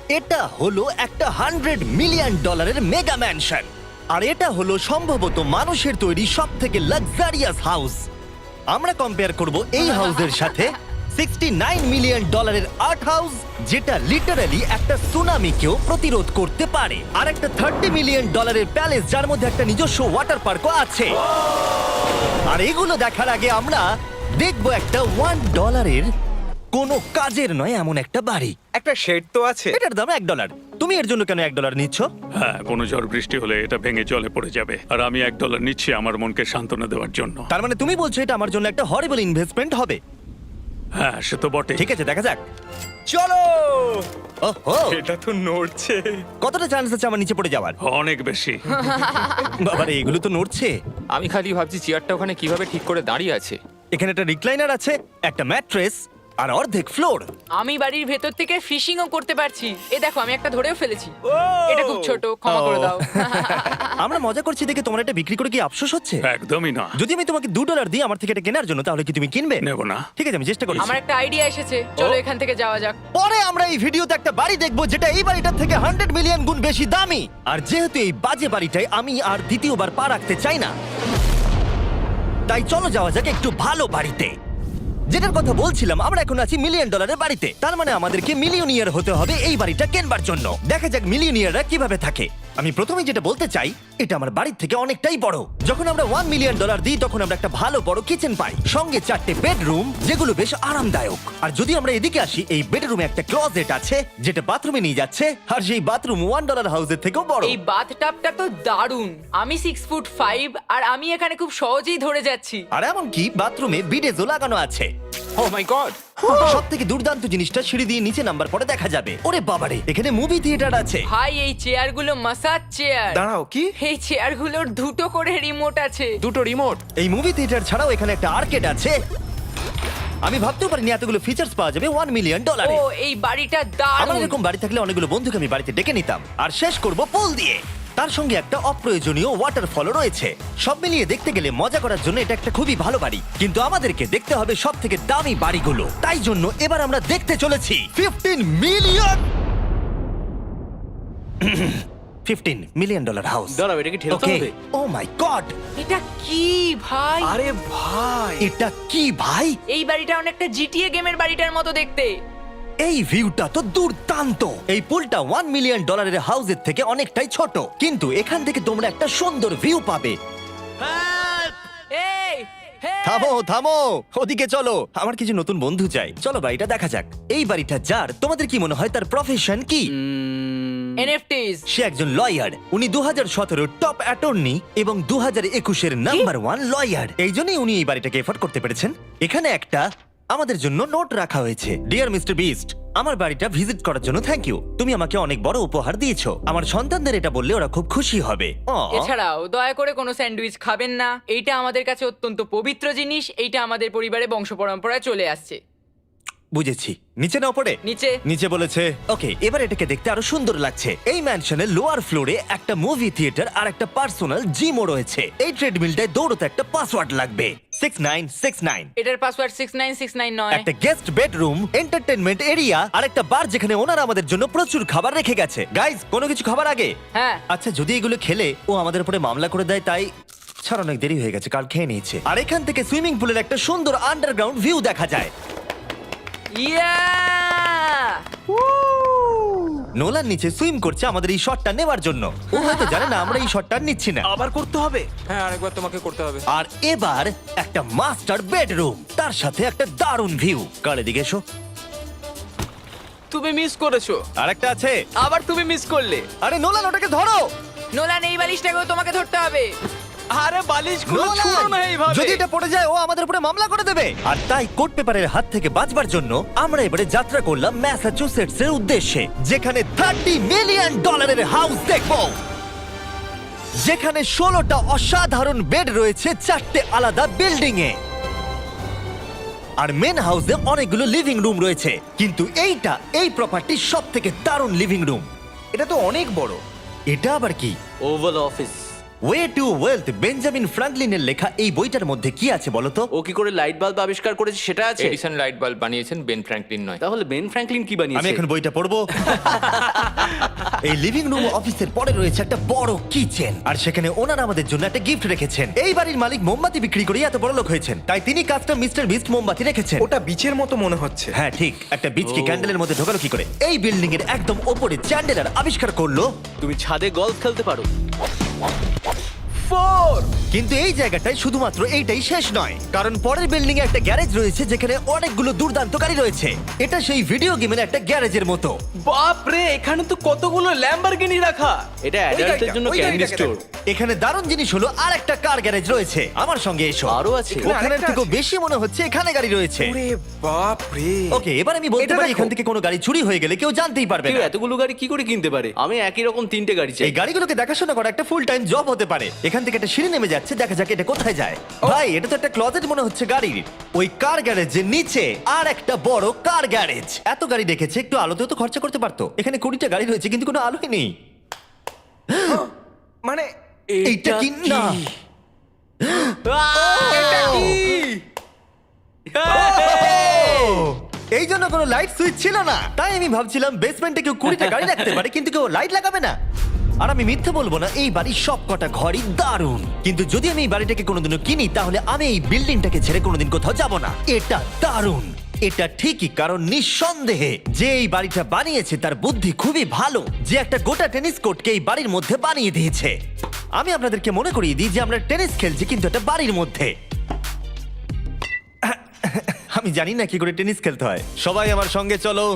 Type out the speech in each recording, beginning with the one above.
এটা হলো একটা $100 মিলিয়ন মেগা ম্যানশন, আর এটা হলো সম্ভবত মানুষের তৈরি সব থেকে লাক্সারিয়াস হাউস। আমরা কম্পেয়ার করব এই হাউসের সাথে $69 মিলিয়ন আর্ট হাউস, যেটা লিটারালি একটা সুনামিকেও প্রতিরোধ করতে পারে, আর একটা $30 মিলিয়ন প্যালেস যার মধ্যে একটা নিজস্ব ওয়াটার পার্কও আছে। আর এগুলো দেখার আগে আমরা দেখবো একটা $1 কোনো কাজের নয় এমন একটা বাড়ি। একটা শেড তো আছে। এটার দাম $1। তুমি এর জন্য কেন $1 নিচ্ছ? হ্যাঁ, কোনো ঝড় বৃষ্টি হলে এটা ভেঙে জলে পড়ে যাবে, আর আমি $1 নিচ্ছি আমার মনকে সান্ত্বনা দেওয়ার জন্য। তার মানে তুমি বলছো এটা আমার জন্য একটা হরিবল ইনভেস্টমেন্ট হবে? হ্যাঁ, সে তো বটে। ঠিক আছে, দেখা যাক। চলো। ওহো, এটা তো নড়ছে। কতটা চান্স আছে আমার নিচে পড়ে যাওয়ার? অনেক বেশি। বাবারে, এগুলো তো নড়ছে। আমি খালি ভাবছি চেয়ারটা ওখানে কিভাবে ঠিক করে দাঁড়িয়ে আছে। এখানে একটা রিক্লাইনার আছে, একটা ম্যাট্রেস, আর অর্ধেক ফ্লোর। আমি বাড়ির ভেতর থেকে ফিশিংও করতে পারছি। এ দেখো, আমি একটা ধরেও ফেলেছি। এটা খুব ছোট, ক্ষমা করে দাও। আমরা মজা করছি দেখে তোমার এটা বিক্রি করে কি আফসোস হচ্ছে? একদমই না। যদি আমি তোমাকে $2 দিই আমার থেকে এটা কেনার জন্য, তাহলে কি তুমি কিনবে? নেব না। ঠিক আছে, আমি চেষ্টা করছি। আমার একটা আইডিয়া এসেছে, চলো এখান থেকে যাওয়া যাক। পরে আমরা এই ভিডিওতে একটা বাড়ি দেখবো যেটা এই বাড়িটার থেকে 100 মিলিয়ন গুণ বেশি দামি। আর যেহেতু এই বাজে বাড়িটায় আমি আর দ্বিতীয়বার পা রাখতে চাই না, তাই চলো যাওয়া যাক একটু ভালো বাড়িতে। যেটার কথা বলছিলাম, আমরা এখন আছি $1 মিলিয়ন বাড়িতে। তার মানে আমাদেরকে মিলিয়নিয়ার হতে হবে এই বাড়িটা কেনবার জন্য। দেখা যাক মিলিয়নিয়াররা কিভাবে থাকে। আমি প্রথমে যেটা বলতে চাই, এটা আমার বাড়ির থেকে অনেকটাই বড়। যখন আমরা $1 মিলিয়ন দিই তখন আমরা একটা ভালো বড় কিচেন পাই, সঙ্গে 4টে বেডরুম যেগুলো বেশ আরামদায়ক। আর যদি আমরা এদিকে আসি, এই বেডরুমে একটা ক্লোজেট আছে যেটা বাথরুমে নিয়ে যাচ্ছে, আর সেই বাথরুম $1 হাউসের থেকেও বড়। এই বাথটাবটা তো দারুণ। আমি 6'5" আর আমি এখানে খুব সহজেই ধরে যাচ্ছি। আর এমনকি বাথরুমে বিডেজও লাগানো আছে। ও মাই গড! সব থেকে দুর্দান্ত জিনিসটা সিঁড়ি দিয়ে নিচে নাম্বার পরে দেখা যাবে। ওরে বাবারে, এখানে মুভি থিয়েটার আছে। ভাই, এই চেয়ারগুলো মাসাজ চেয়ার। দাঁড়াও, কি? এই চেয়ারগুলোর দুটো করে রিমোট আছে। দুটো রিমোট। এই মুভি থিয়েটার ছাড়াও এখানে একটা আর্কেড আছে। আমি ভাবতেও পারিনি এতগুলো ফিচার্স পাওয়া যাবে $1 মিলিয়ন। ও, এই বাড়িটা আমার দারুণ। এরকম বাড়ি থাকলে অনেকগুলো বন্ধুকে আমি বাড়িতে ডেকে নিতাম, আর শেষ করব পুল দিয়ে। তার সঙ্গে একটা অপ্রয়োজনীয় ওয়াটারফলও রয়েছে। সব মিলিয়ে দেখতে গেলে মজা করার জন্য এটা একটা খুবই ভালো বাড়ি, কিন্তু আমাদেরকে দেখতে হবে সব থেকে দামি বাড়িগুলো। তাই জন্য এবার আমরা দেখতে চলেছি $15 মিলিয়ন হাউস। দাঁড়াও, এটাকে ঠেলতে হবে। ও মাই গড, এটা কি ভাই? আরে ভাই, এটা কি ভাই? এই বাড়িটা অনেকটা জিটিএ গেমের বাড়িটার মতো দেখতে। এই ভিউটা তো দুর্দান্ত। এই পুলটা $1 মিলিয়ন হাউসের থেকে অনেকটাই ছোট, কিন্তু এখান থেকে তোমরা একটা সুন্দর ভিউ পাবে। এই, হে! থামো থামো, ওদিকে চলো, আমার কিছু নতুন বন্ধু চাই। চলো বাড়িটা দেখা যাক। এই বাড়িটা যার, তোমাদের কি মনে হয় তার প্রফেশন কি? NFTs। সে একজন লয়ার। উনি 2017 টপ অ্যাটর্নি এবং 2021 নাম্বার 1 লয়ার। এই জন্যই উনি এই বাড়িটাকে এফোর্ড করতে পেরেছেন। এখানে একটা আমাদের জন্য নোট রাখা হয়েছে। ডিয়ার মিস্টার বিস্ট, আমার বাড়িটা ভিজিট করার জন্য থ্যাংক ইউ। তুমি আমাকে অনেক বড় উপহার দিয়েছো। আমার সন্তানদের এটা বললে ওরা খুব খুশি হবে। এছাড়াও দয়া করে কোনো স্যান্ডউইচ খাবেন না। এইটা আমাদের কাছে অত্যন্ত পবিত্র জিনিস। এইটা আমাদের পরিবারে বংশ পরম্পরায় চলে আসছে। বুঝেছি। নিচে না পড়ে? নিচে। নিচে বলেছে। ওকে, এবার এটাকে দেখতে আরো সুন্দর লাগছে। এই ম্যানশনের লোয়ার ফ্লোরে একটা মুভি থিয়েটার আর একটা পার্সোনাল জিমও রয়েছে। এই ট্রেডমিলটায় দৌড়তে একটা পাসওয়ার্ড লাগবে, 6969। এটার পাসওয়ার্ড 6969 নয়। একটা গেস্ট বেডরুম, এন্টারটেইনমেন্ট এরিয়া আর একটা বার যেখানে ওনারা আমাদের জন্য প্রচুর খাবার রেখে গেছে। গাইজ, কোনো কিছু খাবার আগে? হ্যাঁ। আচ্ছা, যদি এগুলো খেলে ও আমাদের উপরে মামলা করে দেয়, তাই ছাড়, অনেক দেরি হয়ে গেছে, কাল খেয়ে নিয়েছে। আর এখান থেকে সুইমিং পুলের একটা সুন্দর আন্ডারগ্রাউন্ড ভিউ দেখা যায়। ইয়া! নোলান নিচে সুইম করছে আমাদের এই শটটা নেবার জন্য। ও হয়তো জানে না আমরা এই শটটা নিচ্ছি না। আবার করতে হবে। হ্যাঁ, আরেকবার তোমাকে করতে হবে। আর এবার একটা মাস্টার বেডরুম, তার সাথে একটা দারুণ ভিউ। কাল এদিকে এসো। তুমি মিস করেছো। আর একটা আছে। আবার তুমি মিস করলে। আরে নোলান, ওটাকে ধরো। নোলান, এই বালিশটাকেও তোমাকে ধরতে হবে। আরে বালিশগুলো নোলান, ছুঁড়ো না এইভাবে। যদি এটা পড়ে যায় ও আমাদের উপরে মামলা করে দেবে। আর তাই কোর্ট পেপারের হাত থেকে বাঁচবার জন্য আমরা এবারে যাত্রা করলাম ম্যাসাচুসেটস এর উদ্দেশ্যে, যেখানে $30 মিলিয়ন হাউস দেখবো, যেখানে 16টা অসাধারণ বেড রয়েছে 4টে আলাদা বিল্ডিং এ। আর মেন হাউসে অনেকগুলো লিভিং রুম রয়েছে, কিন্তু এইটা এই প্রপার্টির সব থেকে দারুণ লিভিং রুম। এটা তো অনেক বড়। এটা আবার কি? Oval office. Way to wealth Benjamin ফ্রাঙ্কলিনের লেখা এই বইটার মধ্যে কি আছে বলো তো? ও কি করে লাইট বাল্ব আবিষ্কার করেছে সেটা আছে? এডিসন লাইট বাল্ব বানিয়েছেন, বেন ফ্র্যাঙ্কলিন নয়। তাহলে বেন ফ্র্যাঙ্কলিন কি আমি বানিয়েছে? এখন বইটা পড়বো। এই লিভিং রুম অফিসের পরে রয়েছে একটা বড় কিচেন, আর সেখানে ওনারা আমাদের জন্য একটা গিফট রেখেছেন। এই বাড়ির মালিক মোমবাতি বিক্রি করে এত বড় লোক হয়েছেন, তাই তিনি কাস্টম মিস্টার বিস্ট মোমবাতি রেখেছেন। ওটা বিচের মতো মনে হচ্ছে। হ্যাঁ ঠিক, একটা বীজকে ক্যান্ডেলের মধ্যে ঢোকালো কি করে? এই বিল্ডিং এর একদম ওপরে চ্যান্ডেলার আবিষ্কার করলো। তুমি ছাদে গলফ খেলতে পারো। কিন্তু এই জায়গাটায় শুধুমাত্র এইটাই শেষ নয়, কারণ পরের বিল্ডিং এ একটা গ্যারেজ রয়েছে যেখানে অনেকগুলো দুর্দান্ত গাড়ি রয়েছে। এটা সেই ভিডিও গেমের একটা গ্যারেজের মতো। বাপ রে, এখানে তো কতগুলো ল্যাম্বরগিনি রাখা। এটা অ্যাডাল্টদের জন্য ওই ক্যান্ডি গাড়িটাকে স্টোর। এখানে দারুণ জিনিস হলো আর একটা কার গ্যারেজ রয়েছে। আমার সঙ্গে এসো। আরো আছে? ওখানের আরেকটা থেকেও আছে? বেশি মনে হচ্ছে এখানে গাড়ি রয়েছে। ওরে বাপ রে। ওকে, এবার আমি বলতে এটা পারি দেখো। এখান থেকে কোনো গাড়ি চুরি হয়ে গেলে কেউ জানতেই পারবে কেউ না। এতগুলো গাড়ি কি করে কিনতে পারে? আমি একই রকম 3টে গাড়ি চাই। এই গাড়িগুলোকে দেখাশোনা করা একটা ফুল টাইম জব হতে পারে। এখান থেকে একটা সিঁড়ি নেমে যাচ্ছে, দেখা যাক এটা কোথায় যায়। ভাই, এটা তো একটা ক্লজেট মনে হচ্ছে গাড়ির। ওই কার গ্যারেজের নিচে আর একটা বড় কার গ্যারেজ। এত গাড়ি দেখেছে, একটু আলোতেও তো খরচা করতে পারতো। এখানে 20টা গাড়ি রয়েছে কিন্তু কোনো আলোই নেই। মানে এইটা কি না? এটা কি? এই জন্য কোনো লাইট সুইচ ছিল না, তাই আমি ভাবছিলাম বেসমেন্টে কেউ 20টা গাড়ি রাখতে পারে কিন্তু কেউ লাইট লাগাবে না। আর আমি মিথ্যে বলবো না, এই বাড়ির সব কটা ঘরই দারুণ। কিন্তু যদি আমি এই বাড়িটাকে কোনোদিনও কিনি, তাহলে আমি এই বিল্ডিংটাকে ছেড়ে কোনোদিন কোথাও যাব না। এটা দারুণ। এটা ঠিকই, কারণ নিঃসন্দেহে যে এই বাড়িটা বানিয়েছে তার বুদ্ধি খুবই ভালো, যে একটা গোটা টেনিস কোর্টকে এই বাড়ির মধ্যে বানিয়ে দিয়েছে। আমি আপনাদেরকে মনে করিয়ে দিই যে আমরা টেনিস খেলছি কিন্তু একটা বাড়ির মধ্যে। আমি জানি না কি করে টেনিস খেলতে হয়। সবাই আমার সঙ্গে চলো।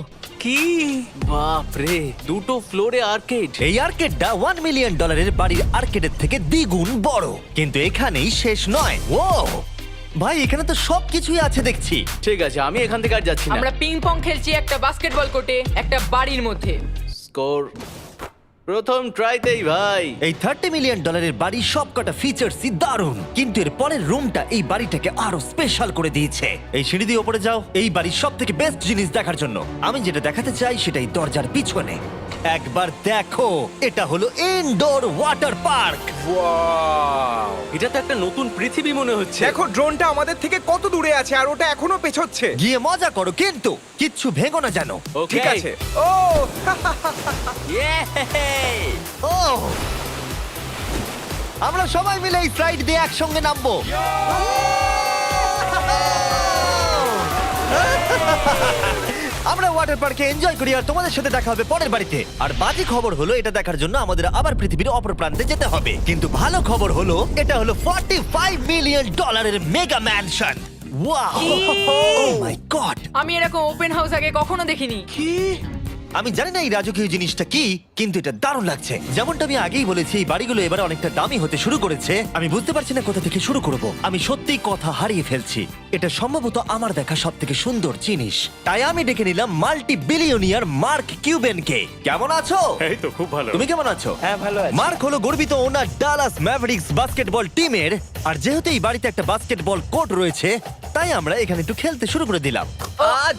কি বাপ রে, 2টো ফ্লোরে আর্কেড। এই আর্কেডটা $1 মিলিয়ন বাড়ির আর্কেডের থেকে দ্বিগুণ বড়। কিন্তু এখানেই শেষ নয়। ও ভাই, এখানে তো সবকিছুই আছে দেখছি। ঠিক আছে, আমি এখান থেকে আর যাচ্ছি না। আমরা পিং পং খেলছি একটা বাস্কেটবল কোর্টে, একটা বাড়ির মধ্যে। স্কোর প্রথম ট্রাইতেই ভাই। এই $30 মিলিয়ন বাড়ির সবকটা ফিচার্সই দারুণ, কিন্তু এর পরের রুমটা এই বাড়িটাকে আরো স্পেশাল করে দিয়েছে। এই সিঁড়ি দিয়ে উপরে যাও এই বাড়ির সব থেকে বেস্ট জিনিস দেখার জন্য। আমি যেটা দেখাতে চাই সেটাই দরজার পিছনে। একবার দেখো, এটা হলো ইনডোর ওয়াটার পার্ক। ওয়াও। এটা তো একটা নতুন পৃথিবী মনে হচ্ছে। দেখো ড্রোনটা আমাদের থেকে কত দূরে আছে আর ওটা এখনো পেছচ্ছে। গিয়ে মজা করো, কিন্তু কিচ্ছু ভেঙো না জানো। Okay. ঠিক আছে। ও Yay! ও, আমরা সবাই মিলে এই স্লাইড দিয়ে একসঙ্গে নামবো। আমরা ওয়াটার পার্কে এনজয় করি, আর তোমাদের সাথে দেখা হবে পরের বাড়িতে। আর বাজে খবর হলো, এটা দেখার জন্য আমাদের আবার পৃথিবীর অপর প্রান্তে যেতে হবে। কিন্তু ভালো খবর হলো, এটা হলো $45 মিলিয়ন মেগা ম্যানশন। ওয়াও, ও মাই গড! আমি এরকম ওপেন হাউস আগে কখনো দেখিনি। আমি জানি না এই রাজকীয় জিনিসটা কি, কিন্তু এটা দারুণ লাগছে। যেমনটা আমি আগেই বলেছি, এই বাড়িগুলো এবার অনেকটা দামি হতে শুরু করেছে। আমি বুঝতে পারছি না কোথা থেকে শুরু করব। আমি সত্যিই কথা হারিয়ে ফেলছি। এটা সম্ভবত আমার দেখা সব থেকে সুন্দর জিনিস। তাই আমি ডেকে নিলাম মাল্টি বিলিয়নিয়ার মার্ক কিউবেনকে। কেমন আছো? এই তো খুব ভালো। তুমি কেমন আছো? হ্যাঁ, ভালো আছি। মার্ক হলো গর্বিত ওনার ডালাস ম্যাভরিক্স বাস্কেটবল টিমের। আর যেহেতু এই বাড়িতে একটা বাস্কেটবল কোর্ট রয়েছে, তাই আমরা এখানে একটু খেলতে শুরু করে দিলাম।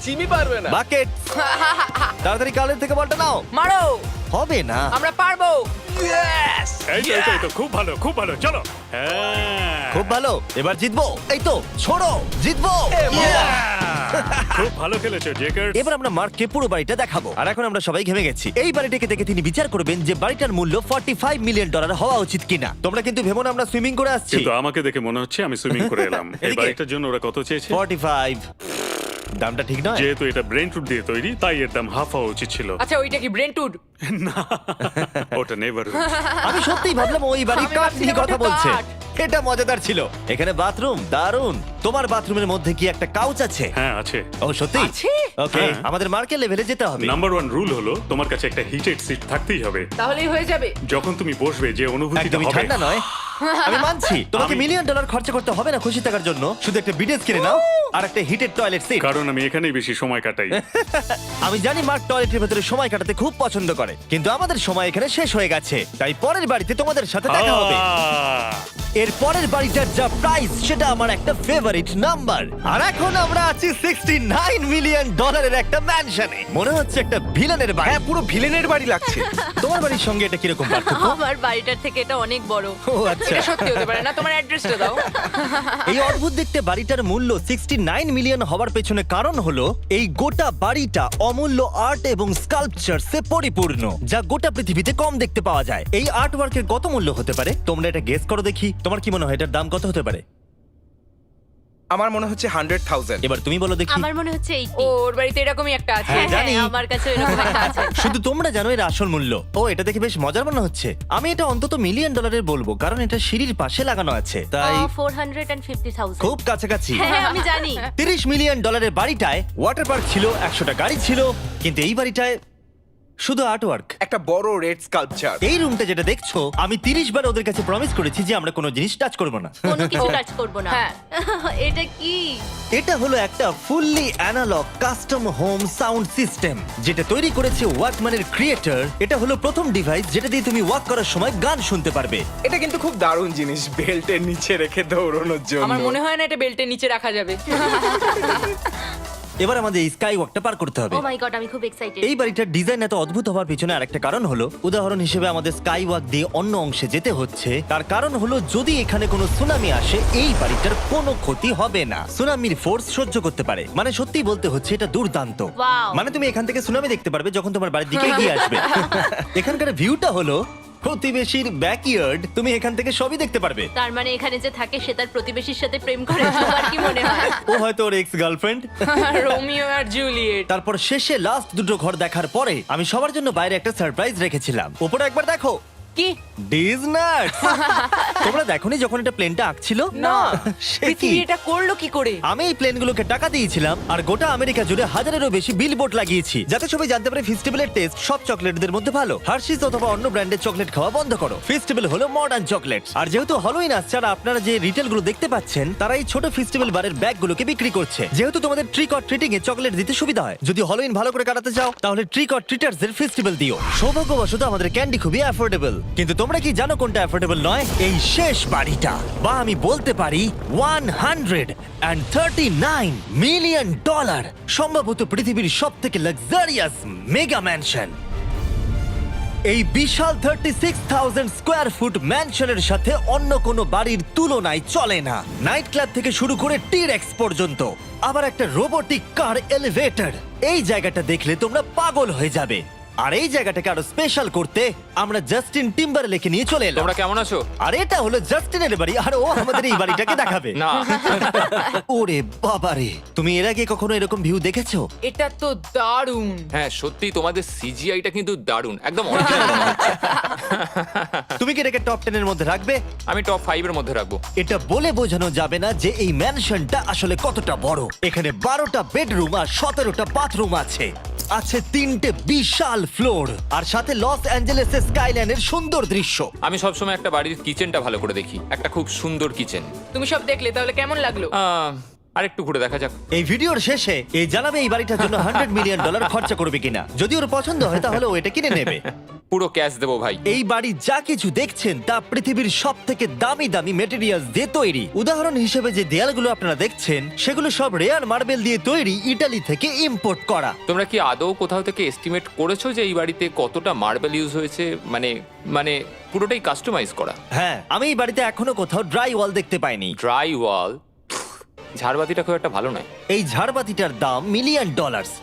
জিমি পারবে না। বাকেট, তাড়াতাড়ি কালের থেকে বলটা নাও। মারো, হবে না। আমরা পারবো। এই তো খুব ভালো, খুব ভালো। চলো। হ্যাঁ, খুব ভালো, এবার জিতবো। এই তো, ছোড়ো, জিতবো। খুব ভালো খেলেছো জেকার। এবার আমরা মার্ককে পুরো বাড়িটা দেখাবো। আর এখন আমরা সবাই ঘেমে গেছি। এই বাড়িটাকে দেখে তিনি বিচার করবেন যে বাড়িটার মূল্য $45 মিলিয়ন হওয়া উচিত কিনা। তোমরা কিন্তু ভেবো না আমরা সুইমিং করে আসছি। কিন্তু আমাকে দেখে মনে হচ্ছে আমি সুইমিং করে এলাম। এই এদিকে। বাড়িটার জন্য ওরা কত চেয়েছে? 45। দামটা ঠিক নয়। যেহেতু এটা ব্রেন টুড দিয়ে তৈরি, তাই এর দাম হাফ হওয়া উচিত ছিল। আচ্ছা, ওইটা কি ব্রেন্টউড? ওটা নেভার। আমি সত্যিই ভাবলাম ওই বাড়ির আমি কাঠ নিয়ে ভাবছিলাম কথা ওটা বলছে। কাঠ। এটা মজাদার ছিল। এখানে বাথরুম দারুণ। তোমার বাথরুমের মধ্যে কি একটা কাউচ আছে? হ্যাঁ আছে। ও সত্যি? আছে? ওকে, হ্যাঁ। আমাদের মার্কেট লেভেলে যেতে হবে। নাম্বার 1 রুল হলো তোমার কাছে একটা হিটেড সিট থাকতেই হবে। তাহলেই হয়ে যাবে। যখন তুমি বসবে যে অনুভূতিটা একদমই হবে। ঠান্ডা নয়। আমি মানছি তোমাকে $1 মিলিয়ন খরচা করতে হবে না খুশি থাকার জন্য। শুধু একটা বিডেস কিনে নাও আর একটা হিটেড টয়লেট সিট। কারণ আমি এখানেই বেশি সময় কাটাই। আমি জানি মার্ক টয়লেটের ভেতরে সময় কাটাতে খুব পছন্দ করে, কিন্তু আমাদের সময় এখানে শেষ হয়ে গেছে। তাই পরের বাড়িতে তোমাদের সাথে দেখা হবে। এর পরের বাড়িটার যা প্রাইস সেটা আমার একটা ফেভারিট। Favourite number. আর এখন আমরা আছি $69 মিলিয়ন একটা ম্যানশনে। মনে হচ্ছে একটা ভিলেনের বাড়ি। হ্যাঁ, পুরো ভিলেনের বাড়ি লাগছে। তোমার বাড়ির সঙ্গে এটা কিরকম পার্থক্য? আমার বাড়িটার থেকে এটা অনেক বড়। ও আচ্ছা। এটা সত্যি হতে পারে না, তোমার অ্যাড্রেসটা দাও। এই অদ্ভুত দেখতে বাড়িটার মূল্য 69 মিলিয়ন হওয়ার পেছনে কারণ হলো এই গোটা বাড়িটা অমূল্য আর্ট এবং স্কাল্পচারসে পরিপূর্ণ, যা গোটা পৃথিবীতে কম দেখতে পাওয়া যায়। এই আর্ট ওয়ার্কের কত মূল্য হতে পারে তোমরা এটা গেস করো দেখি। তোমার কি মনে হয় এটার দাম কত হতে পারে? আমার মনে হচ্ছে 100,000। এবার তুমি বলো দেখি। আমার মনে হচ্ছে 80। ওর বাড়িতে এরকমই একটা আছে। হ্যাঁ, জানি। আমার কাছে এরকম একটা আছে। শুধু তোমরা জানো এর আসল মূল্য। ও, এটা দেখে বেশ মজার মনে হচ্ছে। আমি এটা অন্তত $1 মিলিয়ন বলবো, কারণ এটা সিঁড়ির পাশে লাগানো আছে, তাই 450,000। খুব কাছাকাছি। হ্যাঁ, আমি জানি। $30 মিলিয়ন বাড়িটায় ওয়াটার পার্ক ছিল, 100টা গাড়ি ছিল, কিন্তু এই বাড়িটায় শুধু আর্টওয়ার্ক। একটা বড় রেড স্কাল্পচার। এই রুমটা যেটা দেখছো, আমি 30 বার ওদের কাছে প্রমিস করেছি যে আমরা কোনো জিনিস টাচ করব না। কোনো কিছু টাচ করব না। হ্যাঁ। এটা কি? এটা হলো একটা fully analog custom home sound system, যেটা তৈরি করেছে ওয়াকম্যানের ক্রিয়েটর। এটা হলো প্রথম ডিভাইস যেটা দিয়ে তুমি ওয়াক করার সময় গান শুনতে পারবে। এটা কিন্তু খুব দারুণ জিনিস, বেল্টের নিচে রেখে দৌড়ানোর জন্য। আমার মনে হয় না এটা বেল্টের নিচে রাখা যাবে। এবার আমাদের এই স্কাই ওয়াকটা পার করতে হবে। ও মাই গড, আমি খুব এক্সাইটেড। এই বাড়িটার ডিজাইন এত অদ্ভুত হওয়ার পিছনে আরেকটা কারণ হলো, উদাহরণ হিসেবে আমাদের স্কাই ওয়াক দিয়ে অন্য অংশে যেতে হচ্ছে। তার কারণ হলো যদি এখানে কোনো সুনামি আসে, এই বাড়িটার কোনো ক্ষতি হবে না। সুনামির ফোর্স সহ্য করতে পারে। মানে সত্যি বলতে হচ্ছে এটা দুর্দান্ত। Wow! মানে তুমি এখান থেকে সুনামি দেখতে পারবে যখন তোমার বাড়ির দিকে এগিয়ে আসবে। এখানকার ভিউটা হলো প্রতিবেশীর ব্যাকইয়ার্ড। তুমি এখান থেকে সবই দেখতে পারবে। তার মানে এখানে যে থাকে সে তার প্রতিবেশীর সাথে প্রেম করে, তোমার কি মনে হয়? ও হয়তো ওর এক্স গার্লফ্রেন্ড। রোমিও আর জুলিয়েট। তারপর শেষে লাস্ট দুটো ঘর দেখার পরে আমি সবার জন্য বাইরে একটা সারপ্রাইজ রেখেছিলাম। উপরে একবার দেখো। কি? ডিজনাট। তোমরা দেখোনি যখন এটা প্লেনটা আঁকছিল? না, সে কি? পৃথিবী এটা করলো কি করে? আমি এই প্লেনগুলোকে টাকা দিয়েছিলাম আর গোটা আমেরিকা জুড়ে হাজারেরও বেশি বিলবোর্ড লাগিয়েছি, যাতে সবাই জানতে পারে ফেস্টিভ্যালের টেস্ট সব চকলেটদের মধ্যে ভালো। হার্শিস অথবা অন্য ব্র্যান্ডের চকলেট খাওয়া বন্ধ করো। ফেস্টিভ্যাল হলো মডার্ন চকলেট। আর যেহেতু হলোইন আসছে আর আপনারা যে রিটেলগুলো দেখতে পাচ্ছেন, তারা এই ছোট ফেস্টিভ্যাল বারের ব্যাগগুলোকে বিক্রি করছে। যেহেতু তোমাদের trick or treating A chocolate দিতে সুবিধা হয়, যদি হলোইন ভালো করে কাটাতে চাও তাহলে ট্রিক অর ট্রিটার্স এর ফেস্টিভ্যাল দিও। সৌভাগ্যবশত আমাদের ক্যান্ডি খুবই অ্যাফোর্ডেবল। কিন্তু তোমরা কি জানো কোনটা অ্যাফোর্ডেবল নয়? এই শেষ বাড়িটা, বা আমি বলতে পারি $139 মিলিয়ন, সম্ভবত পৃথিবীর সব থেকে লাক্সারিয়াস মেগা ম্যানশন। এই বিশাল 36,000 স্কোয়ার ফুট ম্যানশনের সাথে অন্য কোনো বাড়ির তুলনায় চলে না। নাইট ক্লাব থেকে শুরু করে টি-রেক্স পর্যন্ত, আবার একটা রোবোটিক কার এলিভেটর। এই জায়গাটা দেখলে তোমরা পাগল হয়ে যাবে। আর এই জায়গাটাকে আরো স্পেশাল করতে আমরা জাস্টিন টিম্বারলেকে নিয়ে চলে এলাম। তোমরা কেমন আছো? আর এটা হলো জাস্টিনের বাড়ি, আর ও আমাদের এই বাড়িটাকে দেখাবে। না। ওরে বাবারে, তুমি এর আগে কখনো এরকম ভিউ দেখেছো? এটা তো দারুণ। হ্যাঁ সত্যি তোমাদের সিজিআইটা কিন্তু দারুণ, একদম অরিজিনাল মনে হচ্ছে। তুমি কি এটাকে টপ 10 এর মধ্যে রাখবে? আমি টপ 5 এর মধ্যে রাখবো। এটা বলে বোঝানো যাবে না যে এই ম্যানশনটা আসলে কতটা বড়। এখানে 12টা বেডরুম আর 17টা বাথরুম আছে। আছে 3টে বিশাল ফ্লোর, আর সাথে লস অ্যাঞ্জেলেসের স্কাইলাইনের সুন্দর দৃশ্য। আমি সবসময় একটা বাড়ির কিচেনটা ভালো করে দেখি, একটা খুব সুন্দর কিচেন। তুমি সব দেখলে, তাহলে কেমন লাগলো? আরেকটু ঘুরে দেখা যাক। এই ভিডিওর শেষে এই জানাবে এই বাড়িটার জন্য $100 মিলিয়ন খরচা করবে কিনা। যদি ওর পছন্দ হয় তাহলে ও এটা কিনে নেবে। পুরো ক্যাশ দেবো ভাই। এই বাড়ি যা কিছু দেখছেন তা পৃথিবীর সব থেকে দামি দামি মেটেরিয়ালস দিয়ে তৈরি। উদাহরণ হিসেবে যে দেয়ালগুলো আপনারা দেখছেন সেগুলো সব রেয়ার মার্বেল দিয়ে তৈরি, ইতালি থেকে ইম্পোর্ট করা। তোমরা কি আদৌ কোথাও থেকে এস্টিমেট করেছো যে এই বাড়িতে কতটা মার্বেল ইউজ হয়েছে? মানে পুরোটাই কাস্টমাইজ করা। হ্যাঁ, আমি এই বাড়িতে এখনো কোথাও ড্রাই ওয়াল দেখতে পাইনি। ড্রাই ওয়াল? ঝাড়বাতিটা খুব একটা ভালো নয়। এই ঝাড়বাতিটার দাম $1 মিলিয়ন।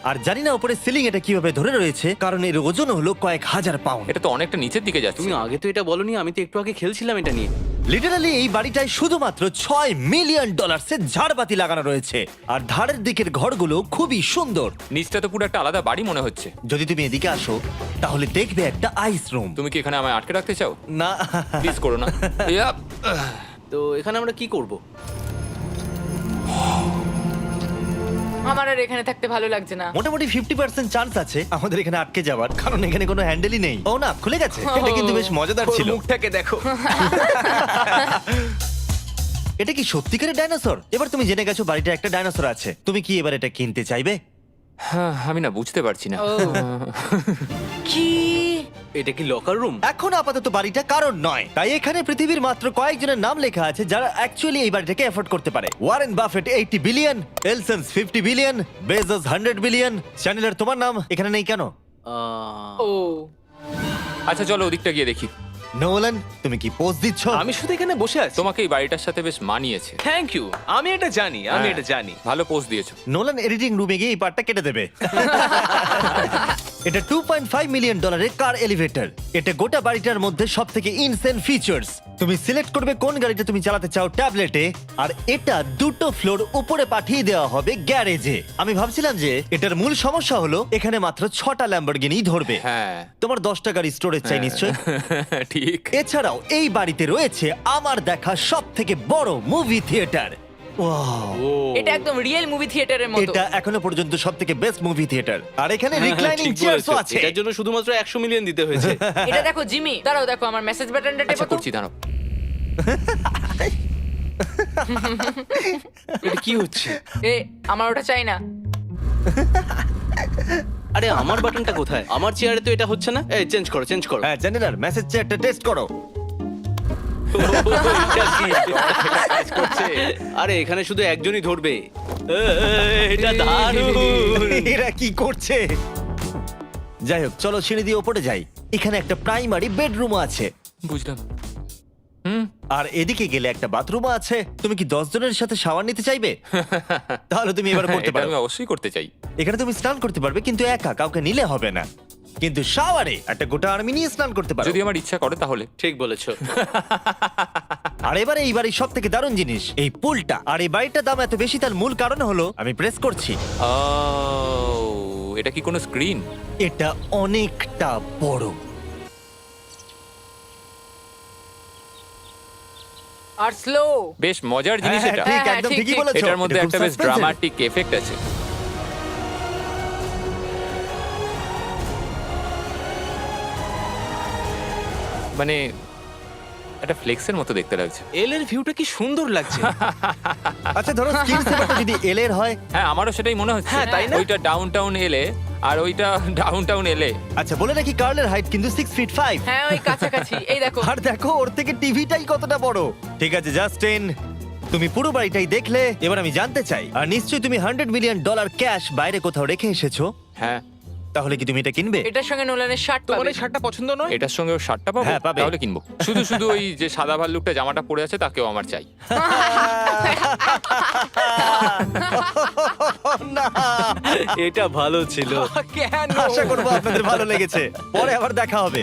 আর জানি না উপরে সিলিং এটা কিভাবে ধরে রয়েছে, কারণ এর ওজন হলো কয়েক হাজার পাউন্ড। এটা তো অনেকটা নিচের দিকে যাচ্ছে। তুমি আগে তো এটা বলনি, আমি তো একটু আগে খেলছিলাম এটা নিয়ে। লিটারালি এই বাড়িটায় শুধুমাত্র $6 মিলিয়ন এর ঝাড়বাতি লাগানো রয়েছে। আর ধারের দিকের ঘরগুলো খুবই সুন্দর। নিচটা তো পুরো একটা আলাদা বাড়ি মনে হচ্ছে। যদি তুমি এদিকে আসো তাহলে দেখবে একটা আইস রুম। তুমি কি এখানে আমায় আটকে রাখতে চাও? না, প্লিজ করো না। ইয়াপ। তো এখানে আমরা কি করব? আমার আর এখানে থাকতে ভালো লাগছে না। মোটামুটি 50% চান্স আছে আমাদের এখানে আটকে যাওয়ার, কারণ এখানে কোনো হ্যান্ডেলই নেই। ও না, খুলে গেছে। এটা কিন্তু বেশ মজাদার ওর ছিল। মুখটাকে দেখো। এটা কি সত্যিকারের ডাইনোসর? এবার তুমি জেনে গেছো বাড়িটা একটা ডাইনোসর আছে। তুমি কি এবার এটা কিনতে চাইবে? হ্যাঁ, আমি না বুঝতে পারছি না। ও। কি এটা কি লকার রুম? এখন আপাতত বাড়িটা কারণ নয়, তাই এখানে পৃথিবীর মাত্র কয়েকজনের নাম লেখা আছে যারা অ্যাকচুয়ালি এই বাড়িটাকে এফোর্ড করতে পারে। Warren Buffett 80 billion, এলসন্স 50 billion, Bezos 100 billion. চ্যানেলার, তোমার নাম এখানে নেই কেন? ও আচ্ছা চলো ওদিকটা গিয়ে দেখি। নোলান, তুমি কি পোজ দিচ্ছ? আমি শুধু এখানে বসে আছি। তোমাকে এই বাড়িটার সাথে বেশ মানিয়েছে। Thank you. আমি এটা জানি, আমি হ্যাঁ, এটা জানি। ভালো পোস্ট দিয়েছো। নোলান এডিটিং রুমে গিয়ে এই পার্টটা কেটে দেবে। এটা $2.5 মিলিয়ন কার এলিভেটর। এটা গোটা বাড়িটার মধ্যে সব থেকে ইনসেন ফিচার্স। তুমি সিলেক্ট করবে কোন গাড়িটা তুমি চালাতে চাও ট্যাবলেটে, আর এটা 2টো ফ্লোর উপরে পাঠিয়ে দেওয়া হবে গ্যারেজে। আমি ভাবছিলাম যে এটার মূল সমস্যা হলো এখানে মাত্র 6টা ল্যাম্বরগিনি ধরবে। হ্যাঁ তোমার 10টা গাড়ি স্টোরেজ চাই নিশ্চয়। ঠিক। এছাড়াও এই বাড়িতে রয়েছে আমার দেখা সব থেকে বড় মুভি থিয়েটার। এটা একদম রিয়েল মুভি থিয়েটারের মতো। এটা এখনো পর্যন্ত সব থেকে বেস্ট মুভি থিয়েটার। আর এখানে রিক্লাইনিং ঠিক চেয়ারসও বলেছো। আছে। এটার জন্য শুধুমাত্র 100 মিলিয়ন দিতে হয়েছে। এটা দেখো জিমি, দাঁড়াও দেখো আমার মেসেজ বাটনটা আচ্ছা টেপো তো। করছি, দাঁড়াও। এটা কি হচ্ছে? এ আমার ওটা চাই না। আরে আমার বাটনটা কোথায়? আমার চেয়ারে তো এটা হচ্ছে না। এই চেঞ্জ করো, চেঞ্জ করো। হ্যাঁ চ্যানেলার, মেসেজ চেয়ারটা টেস্ট করো। এটা কি? কাজ করছে। আরে এখানে শুধু একজনই ধরবে। এটা দারুণ। এরা কি করছে? যাই হোক, চলো সিঁড়ি দিয়ে ওপরে যাই। এখানে একটা প্রাইমারি বেডরুম আছে, বুঝলাম। আর এদিকে গেলে একটা বাথরুমও আছে। তুমি কি 10 জনের সাথে শাওয়ার নিতে চাইবে? তাহলে তুমি এবার করতে এটা পারো। আমি অবশ্যই করতে চাই। এখানে তুমি স্নান করতে পারবে, কিন্তু একা, কাউকে নিলে হবে না। কিন্তু শাওয়ারে একটা গোটা আর্মি নিয়ে স্নান করতে পারো। যদি আমার ইচ্ছা করে তাহলে। ঠিক বলেছো। আর এবারে এই বাড়ির সব থেকে দারুণ জিনিস এই পুলটা। আর এই বাড়িটার দাম এত বেশি তার মূল কারণ হলো, আমি প্রেস করছি, ও, এটা কি কোনো স্ক্রিন? এটা অনেকটা বড়। আর স্লো। বেশ মজার জিনিস হ্যাঁ, এটা। ঠিক, হ্যাঁ, একদম ঠিক, ঠিকই ঠিক। বলেছো। এটার মধ্যে এটা খুব একটা বেশ suspense-এর। ড্রামাটিক এফেক্ট আছে। মানে একটা ফ্লেক্সের মতো দেখতে লাগছে। এল এর ভিউটা কি সুন্দর লাগছে। আচ্ছা ধরো স্কিন সেভারটা যদি এল এর হয়। হ্যাঁ, আমারও সেটাই মনে হচ্ছে। হ্যাঁ, তাই না? ওইটা ডাউন টাউন এলে আর ওইটা ডাউন টাউন এলে। আচ্ছা বলে রাখি, কার্লের হাইট কিন্তু 6'5". হ্যাঁ ওই কাছাকাছি। এই দেখো। আর দেখো ওর থেকে টিভিটাই কতটা বড়। ঠিক আছে জাস্টিন, তুমি পুরো বাড়িটাই দেখলে। এবার আমি জানতে চাই, আর নিশ্চয়ই তুমি $100 মিলিয়ন ক্যাশ বাইরে কোথাও রেখে এসেছো, হ্যাঁ, তাহলে কি তুমি এটা কিনবে? এটার সঙ্গে নোলানের শার্ট তোমার পাবে। এই শার্টটা পছন্দ নয়? এটার সঙ্গে ওর শার্টটা পাবো? হ্যাঁ, পাবে। তাহলে কিনবো। শুধু শুধু ওই যে সাদা ভাল্লুকটা জামাটা পরে আছে তাকেও আমার চাই। না, এটা ভালো ছিল। কেন? আশা করবো আপনাদের ভালো লেগেছে। পরে আবার দেখা হবে।